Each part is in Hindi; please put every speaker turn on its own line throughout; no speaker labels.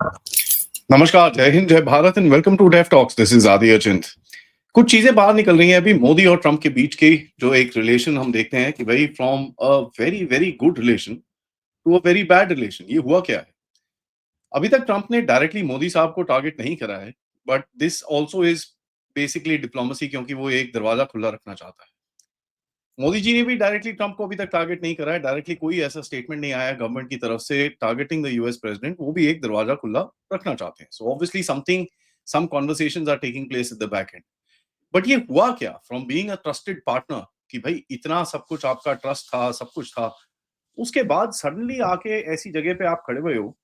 नमस्कार, जय हिंद, जय Bharat and welcome to Def Talks. This is Adi Achint. कुछ चीजें बाहर निकल रही हैं अभी मोदी और ट्रंप के बीच की। जो एक रिलेशन हम देखते हैं कि भाई from a very very good relation to a very bad relation. ये हुआ क्या है? अभी तक ट्रंप ने डायरेक्टली मोदी साहब को टारगेट नहीं करा है, but this also is basically diplomacy, क्योंकि वो एक दरवाजा खुला रखना चाहता है। मोदी जी ने भी डायरेक्टली ट्रंप को अभी तक टारगेट नहीं करा है। डायरेक्टली कोई ऐसा स्टेटमेंट नहीं आया गवर्नमेंट की तरफ से टारगेटिंग द यूएस प्रेसिडेंट। वो भी एक दरवाजा खुला रखना चाहते हैं। So obviously something, some conversations are taking place at the back end. But ये हुआ क्या from being a trusted partner कि भाई इतना सब कुछ आपका ट्रस्ट था, सब कुछ था, उसके बाद सडनली आके ऐसी जगह पे आप खड़े हुए हो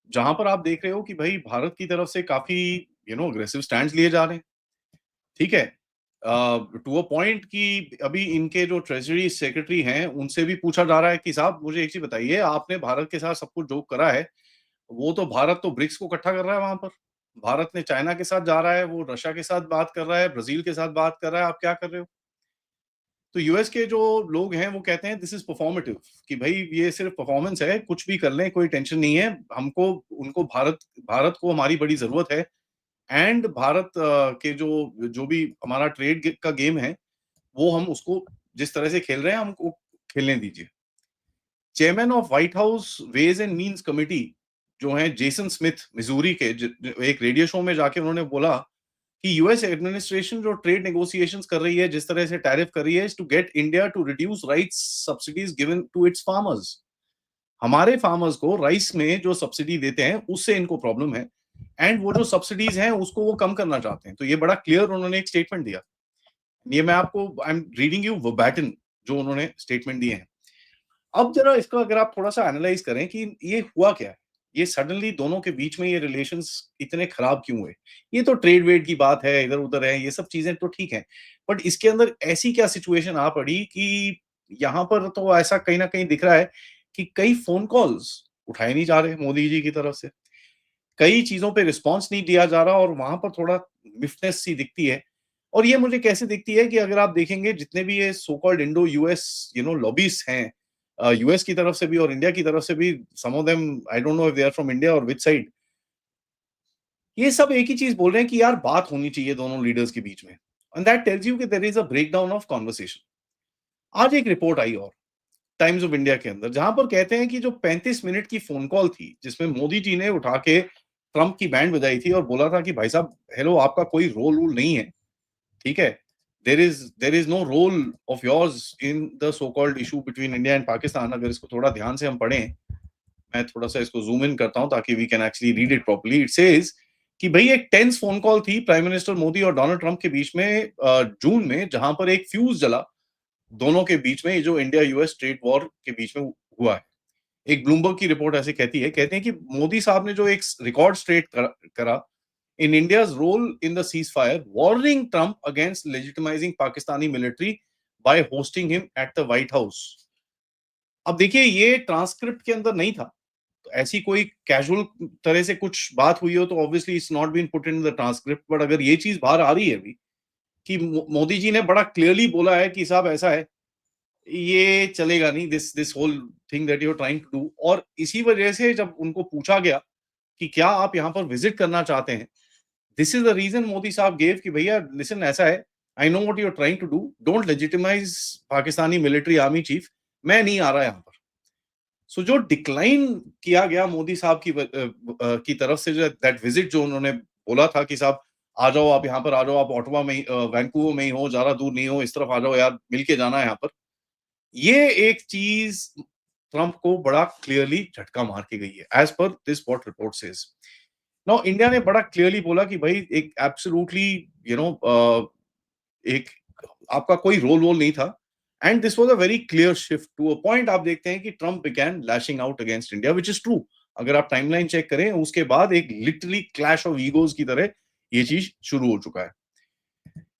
जहां पर आप देख रहे हो कि भाई भारत की तरफ से काफी अग्रेसिव स्टैंड लिए जा रहे हैं। ठीक है। टू अ पॉइंट कि अभी इनके जो ट्रेजरी सेक्रेटरी हैं उनसे भी पूछा जा रहा है कि साहब मुझे एक चीज बताइए, आपने भारत के साथ सब कुछ जो करा है, वो तो भारत तो ब्रिक्स को इकट्ठा कर रहा है वहां पर। भारत ने चाइना के साथ जा रहा है, वो रशिया के साथ बात कर रहा है, ब्राजील के साथ बात कर रहा है, आप क्या कर रहे हो? तो यूएस के जो लोग हैं वो कहते हैं दिस इज परफॉर्मेटिव, कि भाई ये सिर्फ परफॉर्मेंस है, कुछ भी कर लें कोई टेंशन नहीं है हमको। उनको भारत भारत को हमारी बड़ी जरूरत है। एंड भारत के जो जो भी हमारा का गेम है, वो हम उसको जिस तरह से खेल रहे हैं हमको खेलने दीजिए। Chairman of White House ways and means committee जो है जेसन स्मिथ मिजूरी के, एक रेडियो शो में जाके उन्होंने बोला कि यूएस एडमिनिस्ट्रेशन जो ट्रेड नेगोशिएशंस कर रही है, जिस तरह से टैरिफ कर रही है, to get India to reduce rice subsidies given to its farmers. हमारे फार्मर्स को राइस में जो सब्सिडी देते हैं उससे इनको प्रॉब्लम है, एंड वो जो सब्सिडीज हैं उसको वो कम करना चाहते हैं। तो ये बड़ा क्लियर उन्होंने एक स्टेटमेंट दिया। ये मैं आपको आई एम रीडिंग यू वर्बैटिम जो उन्होंने स्टेटमेंट दिए हैं। अब जरा इसका अगर आप थोड़ा-सा एनालाइज़ करें कि ये हुआ क्या है? ये सडनली दोनों के बीच में ये रिलेशंस इतने खराब क्यों हुए? ये तो ट्रेड-वेड की बात है, इधर-उधर है, ये सब चीज़ें तो ठीक हैं। बट इसके अंदर ऐसी क्या सिचुएशन आ पड़ी कि यहाँ पर तो ऐसा कहीं न कहीं दिख रहा है कि कई फ़ोन कॉल्स उठाए नहीं जा रहे मोदी जी की तरफ से। कई चीज़ों पे रिस्पॉन्स नहीं दिया जा रहा और वहाँ पर थोड़ा मिफ़नेस सी दिखती है। और ये मुझे कैसे दिखती है कि अगर आप देखेंगे जितने भी ये so called Indo US lobbies हैं, यूएस की तरफ से भी और इंडिया की तरफ से भी, some of them I don't know if they are from India और व्हिच साइड, ये सब एक ही चीज़ बोल रहे हैं कि यार बात होनी चाहिए दोनों लीडर्स के बीच में। एंड दैट टेल्स यू कि there is a breakdown of conversation. आज एक रिपोर्ट आई और टाइम्स ऑफ इंडिया के अंदर, जहां पर कहते हैं कि जो 35 मिनट की फोन कॉल थी जिसमें मोदी जी ने उठा के ट्रंप की बैंड बजाई थी और बोला था कि भाई साहब हेलो, आपका कोई रोल वोल नहीं है। ठीक है। There is no role of yours in the so called issue between India and Pakistan. अगर इसको थोड़ा ध्यान से हम पढ़ें, मैं थोड़ा सा इसको जूम इन करता हूं ताकि we can actually read it properly. It says कि भाई एक टेंस फोन कॉल थी प्राइम मिनिस्टर मोदी और डोनाल्ड ट्रंप के बीच में जून में, जहां पर एक फ्यूज जला दोनों के बीच में, ये जो इंडिया यूएस ट्रेड वॉर के बीच में हुआ है। एक ब्लूमबर्ग की रिपोर्ट ऐसे कहती है, कहते हैं कि मोदी साहब ने जो एक रिकॉर्ड स्ट्रेट करा in India's role in the ceasefire, warning Trump against legitimising Pakistani military by hosting him at the White House. अब देखिए ये ट्रांसक्रिप्ट के अंदर नहीं था, तो ऐसी कोई कैजुअल तरह से कुछ बात हुई हो तो obviously it's not been put in the transcript. But अगर ये चीज बाहर आ रही है अभी कि मोदी जी ने बड़ा क्लियरली बोला है कि साहब ऐसा है, ये चलेगा नहीं, this this whole thing that you are trying to do. और इसी वजह से जब उनको पूछा गया कि क्या आप यहाँ पर विजिट करना चाहते हैं, this is the reason Modi साहब गेव कि भैया लिसन ऐसा है, I know what you are trying to do, don't legitimize Pakistani military army chief, मैं नहीं आ रहा यहाँ पर। सो जो डिक्लाइन किया गया मोदी साहब की तरफ से, जो दैट विजिट जो उन्होंने बोला था कि साहब आ जाओ, आप यहाँ पर आ जाओ, आप ऑटोवा में वैंकूवर में ही हो, ज्यादा दूर नहीं हो, इस तरफ आ जाओ यार, मिल के जाना है यहाँ पर। ये एक चीज ट्रंप को बड़ा क्लियरली झटका मार के गई है as per this what report says. Now India ने बड़ा क्लियरली बोला कि भाई एक एब्सोल्युटली यू नो एक आपका कोई रोल वोल नहीं था। And this was a very clear shift to a point. आप देखते हैं कि Trump began lashing out against India, which is true. अगर आप टाइमलाइन चेक करें उसके बाद एक लिटरली क्लैश ऑफ ईगोज की तरह ये चीज शुरू हो चुका है।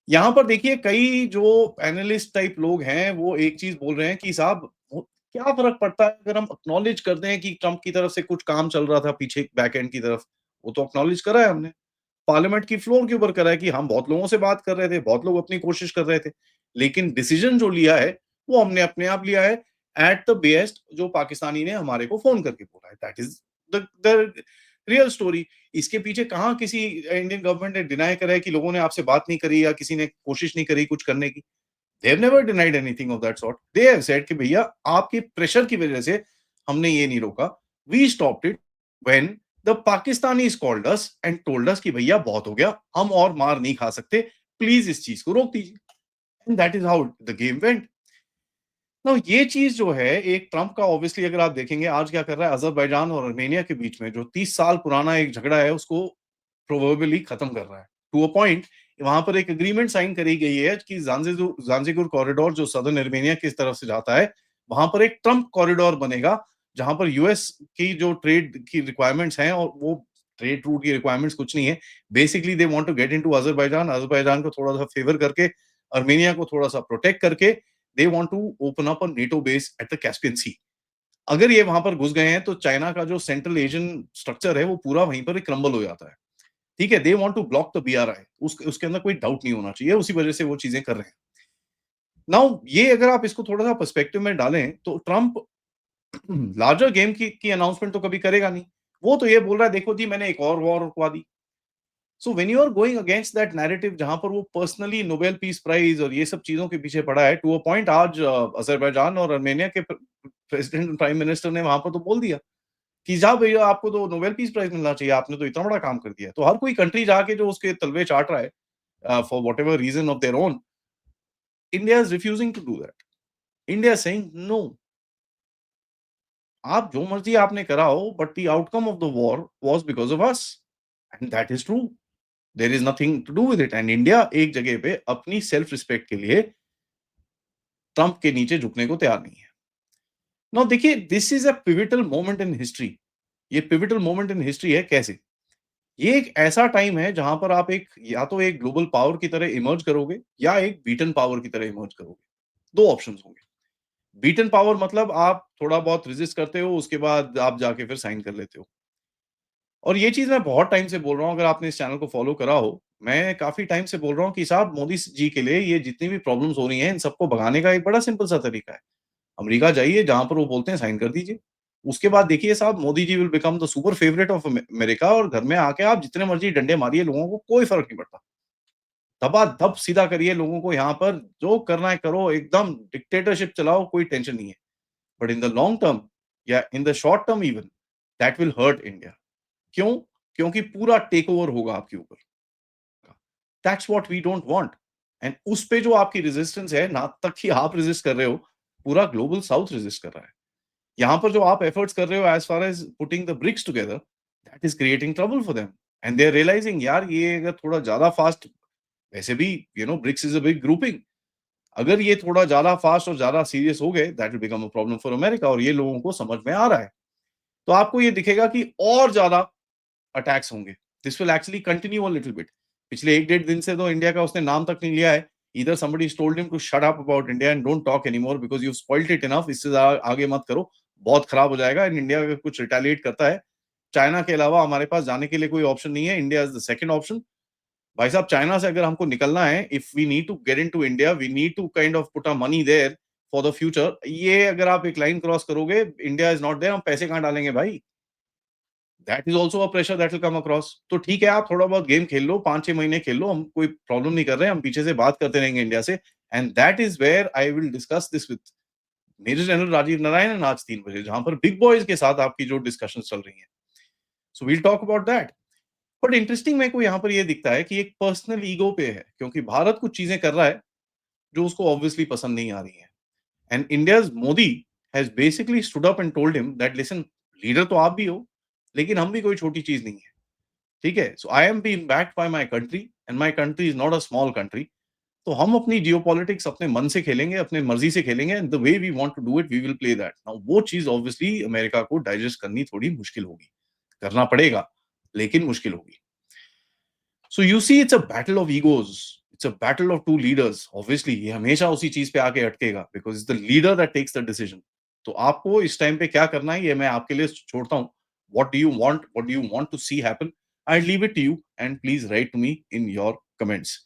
यहाँ पर देखिए कई जो एनालिस्ट टाइप लोग हैं वो एक चीज बोल रहे हैं कि साहब क्या फर्क पड़ता है अगर हम अक्नॉलेज करते हैं कि ट्रंप की तरफ से कुछ काम चल रहा था पीछे बैक एंड की तरफ। वो तो अक्नॉलेज करा है हमने, पार्लियामेंट की फ्लोर के ऊपर करा है कि हम बहुत लोगों से बात कर रहे थे, बहुत लोग अपनी कोशिश कर रहे थे, लेकिन डिसीजन जो लिया है वो हमने अपने आप लिया है एट द बेस्ट। जो पाकिस्तानी ने हमारे को फोन करके बोला है, that is the real story. इसके पीछे कहाँ किसी इंडियन गवर्नमेंट ने डिनाई करा है कि लोगों ने आपसे बात नहीं करी या किसी ने कोशिश नहीं करी कुछ करने की। They have never denied anything of that sort. They have said कि भैया आपके प्रेशर की वजह से हमने ये नहीं रोका। We stopped it when the Pakistanis called us and told us कि भैया बहुत हो गया, हम और मार नहीं खा सकते, प्लीज इस चीज को रोक दीजिए। And that is how the game went. Now ये चीज जो है एक ट्रंप का, ऑब्वियसली अगर आप देखेंगे आज क्या कर रहा है अजरबैजान और अर्मेनिया के बीच में जो 30 साल पुराना एक झगड़ा है उसको प्रोवर्बियली खत्म कर रहा है टू अ पॉइंट। वहां पर एक एग्रीमेंट साइन करी गई है कि जांजिगुर कॉरिडोर जो सदर्न अर्मेनिया की तरफ से जाता है वहां पर एक ट्रंप कॉरिडोर बनेगा, जहां पर यूएस की जो ट्रेड की रिक्वायरमेंट्स हैं, और वो ट्रेड रूट की रिक्वायरमेंट्स कुछ नहीं है, basically they want to get into Azerbaijan, Azerbaijan को थोड़ा सा फेवर करके, अर्मेनिया को थोड़ा सा प्रोटेक्ट करके, they want to open up a NATO base at the Caspian Sea. अगर ये वहां पर घुस गए हैं तो चाइना का जो सेंट्रल एशियन स्ट्रक्चर है वो पूरा वहीं पर क्रम्बल हो जाता है। ठीक है, they want to block the BRI, उसके अंदर कोई डाउट नहीं होना चाहिए, उसी वजह से वो चीजें कर रहे हैं। नाउ ये अगर आप इसको थोड़ा सा पर्सपेक्टिव में डालें तो ट्रंप लार्जर गेम की अनाउंसमेंट तो कभी करेगा नहीं। वो तो ये बोल रहा है देखो जी मैंने एक और वॉर रुकवा दी। So when you are going against that narrative जहां पर वो पर्सनली नोबेल पीस प्राइज और ये सब चीजों के पीछे पड़ा है, टू अ पॉइंट आज अजरबैजान और अर्मेनिया के प्रेसिडेंट प्राइम मिनिस्टर ने वहां पर तो बोल दिया कि जा भैया आपको तो नोबेल पीस प्राइज मिलना चाहिए, आपने तो इतना बड़ा काम कर दिया। तो हर कोई कंट्री जाके जो उसके तलवे चाट रहा है for whatever reason of their own, India is refusing to do that. India saying no, आप जो मर्जी आपने करा हो but the outcome of the war was because of us, and that is true. There is nothing to do with it. And India एक जगह पे अपनी सेल्फ रिस्पेक्ट के लिए ट्रंप के नीचे झुकने को तैयार नहीं है। नाउ देखिए, this is a pivotal moment in history. ये पिविटल मोमेंट इन हिस्ट्री है कैसे? ये एक ऐसा टाइम है जहां पर आप एक या तो एक ग्लोबल पावर की तरह इमर्ज करोगे या एक बीटन पावर की तरह इमर्ज करोगे। दो ऑप्शंस होंगे। बीटन पावर मतलब आप थोड़ा बहुत रेजिस्ट करते हो, उसके बाद आप जाके फिर साइन कर लेते हो। और ये चीज़ मैं बहुत टाइम से बोल रहा हूँ, अगर आपने इस चैनल को फ़ॉलो करा हो, मैं काफ़ी टाइम से बोल रहा हूँ कि साहब मोदी जी के लिए ये जितनी भी प्रॉब्लम्स हो रही हैं, इन सबको भगाने का एक बड़ा सिंपल सा तरीका है। अमेरिका जाइए, जहाँ पर वो बोलते हैं साइन कर दीजिए। उसके बाद देखिए साहब Modi ji will become the super favourite of America, और घर में आके आप जितने मर्ज़ी डंडे मारिए, लोगों को कोई फ़र्क नहीं पड़ता। दबा-दब सीधा करिए लोगों को यहाँ पर, जो करना है करो, एकदम डिक्टेटरशिप चलाओ, कोई टेंशन नहीं है। But in the long term या in the short term even, that will hurt India. क्यों? क्योंकि पूरा टेक ओवर होगा आपके ऊपर। That's what we don't want. And उस पे जो आपकी रेजिस्टेंस है, ना तक कि आप रेजिस्ट कर रहे हो, पूरा ग्लोबल साउथ रेजिस्ट कर रहा है। यहाँ पर जो आप एफर्ट्स कर रहे हो as far as putting the BRICS together, that is creating trouble for them. And they are realizing यार ये अगर थोड़ा ज्यादा फास्ट, वैसे भी BRICS is a big grouping, अगर ये थोड़ा ज्यादा फास्ट और ज्यादा सीरियस हो गए, that will become a problem for America, और ये लोगों को समझ में आ रहा है। तो आपको ये दिखेगा कि और ज्यादा अटैक्स होंगे। This will actually continue a little bit. पिछले 1 डेढ़ दिन से तो इंडिया का उसने नाम तक नहीं लिया है। Either somebody told him to shut up about India and don't talk anymore because you have spoiled it enough, इससे आगे मत करो, बहुत खराब हो जाएगा। एंड इंडिया अगर कुछ रिटेलिएट करता है, चाइना के अलावा हमारे पास जाने के लिए कोई ऑप्शन नहीं है, India is the second option. भाई साहब चाइना से अगर हमको निकलना है, if we need to get into India, we need to kind of put a money there for the future. ये अगर आप एक लाइन क्रॉस करोगे, इंडिया इज नॉट देयर, हम पैसे कहाँ डालेंगे भाई? That is also a pressure that will come across. तो ठीक है, आप थोड़ा बहुत गेम खेल लो, 5-6 महीने खेल लो, हम कोई प्रॉब्लम नहीं कर रहे हैं, हम पीछे से बात करते रहेंगे इंडिया से। And that is where I will discuss this with major general Rajiv Narayan आज 3 बजे, जहां पर बिग बॉयज के साथ आपकी जो डिस्कशन चल रही है। So we'll talk about that. But interesting मेरे को यहाँ पर ये दिखता है कि एक पर्सनल ईगो पे है, क्योंकि भारत कुछ चीजें कर रहा है जो उसको ऑब्वियसली पसंद नहीं आ रही है। And India's Modi has basically stood up and told him that listen, leader तो आप भी हो, लेकिन हम भी कोई छोटी चीज नहीं है। ठीक है, so I am being backed by my country and my country is not a small country. तो हम अपनी जियोपॉलिटिक्स अपने मन से खेलेंगे, अपने मर्जी से खेलेंगे, and the way we want to do it we will play that. Now वो चीज ऑब्वियसली अमेरिका को डाइजेस्ट करनी थोड़ी मुश्किल होगी, करना पड़ेगा, लेकिन मुश्किल होगी। So you see it's a battle of egos, it's a battle of two leaders. Obviously ये हमेशा उसी चीज पे आके अटकेगा because it's the leader that takes the decision. तो आपको इस टाइम पे क्या करना है ये मैं आपके लिए छोड़ता हूँ। What do you want, what do you want to see happen? I leave it to you, and please write to me in your comments.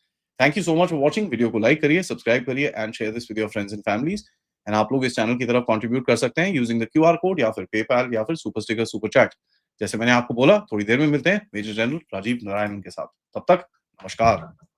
Thank you so much for watching. Video को लाइक करिए, सब्सक्राइब करिए and share this with your friends and families. And आप लोग इस चैनल की तरफ कंट्रीब्यूट कर सकते हैं यूजिंग द क्यूआर कोड या फिर पेपैल या फिर सुपर स्टिकर सुपर चैट। जैसे मैंने आपको बोला थोड़ी देर में मिलते हैं मेजर जनरल राजीव नारायण के साथ। तब तक नमस्कार।